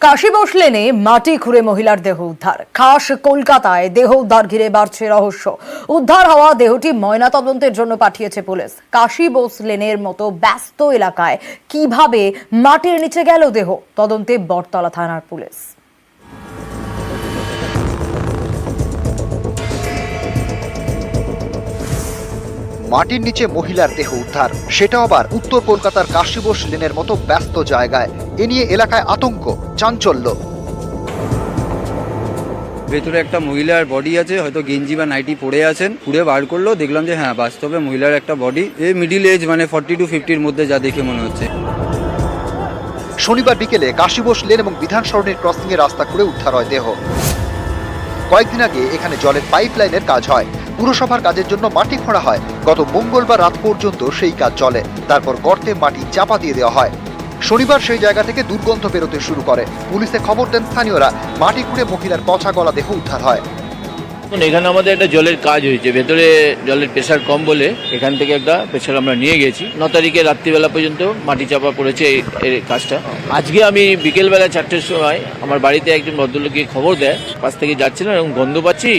কাশীবোস লেনে মাটি খুঁড়ে মহিলার দেহ উদ্ধার। খাস কলকাতায় দেহ উদ্ধার ঘিরে বাড়ছে রহস্য। উদ্ধার হওয়া দেহটি ময়নাতদন্তের জন্য পাঠিয়েছে পুলিশ। কাশীবোস লেনের মতো ব্যস্ত এলাকায় কিভাবে মাটির নিচে গেল দেহ, তদন্তে বটতলা থানার পুলিশ। মাটির নিচে মহিলার দেহ উদ্ধার, সেটা আবার উত্তর কলকাতার কাশীবোস লেনের মতো ব্যস্ত জায়গায়। এ নিয়ে এলাকায় আতঙ্ক, চাঞ্চল্য। ভেতরে একটা মহিলার বডি আছে, হয়তো গেঞ্জি বা নাইটি পরে আছেন। পুড়ে বার করলো, দেখলাম যে হ্যাঁ বাস্তবে মহিলার একটা বডি। এই মিডিল এজ, মানে 40 to 50-র মধ্যে যা দেখে মনে হচ্ছে। শনিবার বিকেলে কাশীবোস লেন এবং বিধান সরণির ক্রসিং এ রাস্তা করে উদ্ধার হয় দেহ। কয়েকদিন আগে এখানে জলের পাইপ লাইনের কাজ হয়। পুরসভার কাজের জন্য মাটি খোঁড়া হয়। গত মঙ্গলবার রাত পর্যন্ত সেই কাজ চলে, তারপর গর্তে মাটি চাপা দিয়ে দেওয়া হয়। শনিবার সেই জায়গা থেকে দুর্গন্ধ বেরোতে শুরু করে। পুলিশে খবর দেন স্থানীয়রা। মাটি খুঁড়ে মহিলার পচা গলা দেহ উদ্ধার হয়। এখানে আমাদের একটা জলের কাজ হয়েছে, ভেতরে জলের প্রেশার কম বলে এখান থেকে একটা প্রেশার আমরা নিয়ে গেছি। 9 তারিখে রাত্রিবেলা পর্যন্ত মাটি চাপা পড়েছে এই কাজটা। আজকে আমি বিকেলবেলা 4টের সময় আমার বাড়িতে একজন ভদ্রলোককে খবর দেয়, পাশ থেকে যাচ্ছিলাম এবং গন্ধ পাচ্ছি।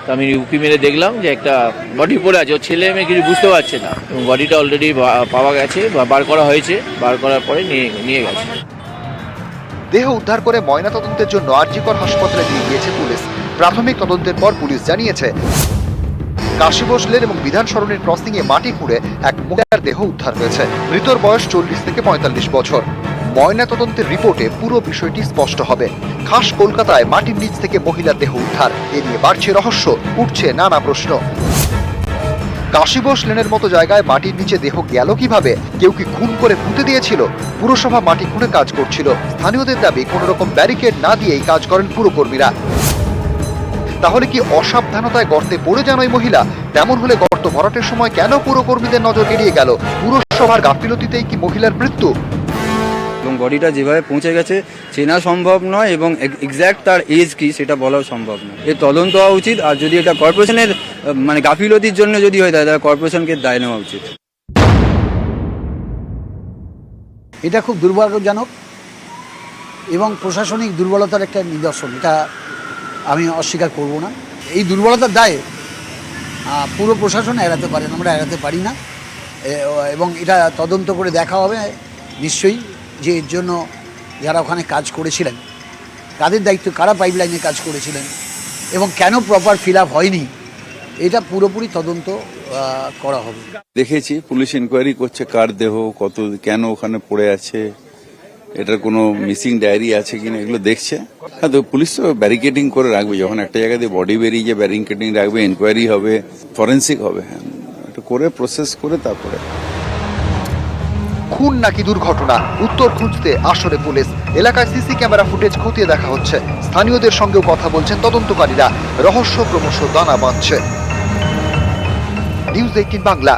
তো আমি উঁকি মেরে দেখলাম যে একটা বডি পড়ে আছে। ও ছেলে মেয়ে কিছু বুঝতে পারছে না এবং বডিটা অলরেডি পাওয়া গেছে বা বার করা হয়েছে। বার করার পরে নিয়ে গেছে। দেহ উদ্ধার করে ময়নাতদন্তের জন্য আরজিকর হাসপাতালে নিয়ে গিয়েছে পুলিশ। প্রাথমিক তদন্তের পর পুলিশ জানিয়েছে, কাশীবোস লেন এবং বিধান সরণির ক্রসিং এ মাটি খুঁড়ে এক মহিলার দেহ উদ্ধার হয়েছে। মৃতর বয়স 40 থেকে 45 বছর। ময়নাতদন্তের রিপোর্টে পুরো বিষয়টি স্পষ্ট হবে। খাস কলকাতায় মাটির নিচ থেকে মহিলার দেহ উদ্ধার, এ নিয়ে বাড়ছে রহস্য, উঠছে নানা প্রশ্ন। কাশীবোস লেনের মতো জায়গায় মাটির নিচে দেহ গেল কিভাবে? কেউ কি খুন করে পুঁতে দিয়েছিল? পুরসভা মাটি খুঁড়ে কাজ করছিল। স্থানীয়দের দাবি, কোন রকম ব্যারিকেড না দিয়েই কাজ করেন পুরকর্মীরা। তাহলে কি অসাবধানতায় গর্তে পড়ে যান ওই মহিলা? তেমন হলে গর্ত ভরাটের সময় কেন পুরকর্মীদের নজর এড়িয়ে গেল? পুরসভার গাফিলতিতেই কি মহিলার মৃত্যু? এবং বডিটা যেভাবে পৌঁছে গেছে চেনা সম্ভব নয়, এবং এক্স্যাক্ট তার এজ কি সেটা বলাও সম্ভব নয়। এর তদন্ত হওয়া উচিত। আর যদি এটা কর্পোরেশনের মানে গাফিলতির জন্য যদি হয়, তাহলে কর্পোরেশনকে দায় নেওয়া উচিত। এটা খুব দুর্ভাগ্যজনক এবং প্রশাসনিক দুর্বলতার একটা নিদর্শন। এটা আমি অস্বীকার করব না। এই দুর্বলতার দায়ে পুরো প্রশাসন এড়াতে পারেন, আমরা এড়াতে পারি না। এবং এটা তদন্ত করে দেখা হবে নিশ্চয়ই, যে এর জন্য যারা ওখানে কাজ করেছিলেন তাদের দায়িত্ব, কারা পাইপলাইনে কাজ করেছিলেন এবং কেন প্রপার ফিল আপ হয়নি, এটা পুরোপুরি তদন্ত করা হবে। দেখেছি পুলিশ ইনকোয়ারি করছে কার দেহ কত কেন ওখানে পড়ে আছে, এটার কোনো মিসিং ডায়েরি আছে কিনা এগুলো দেখছে। হ্যাঁ, তো পুলিশ তো ব্যারিকেডিং করে রাখবে। যখন একটা জায়গা দিয়ে বডি বেরিয়ে যায় ব্যারিকেডিং রাখবে, ইনকোয়ারি হবে, ফরেন্সিক হবে। হ্যাঁ, এটা করে প্রসেস করে তারপরে। খুন নাকি দুর্ঘটনা, উত্তর খুঁজতে আসরে পুলিশ। এলাকায় সিসি ক্যামেরা ফুটেজ খতিয়ে দেখা হচ্ছে। স্থানীয়দের সঙ্গেও কথা বলছেন তদন্তকারীরা। রহস্য ক্রমশ দানা বাঁধছে। নিউজ 18 বাংলা।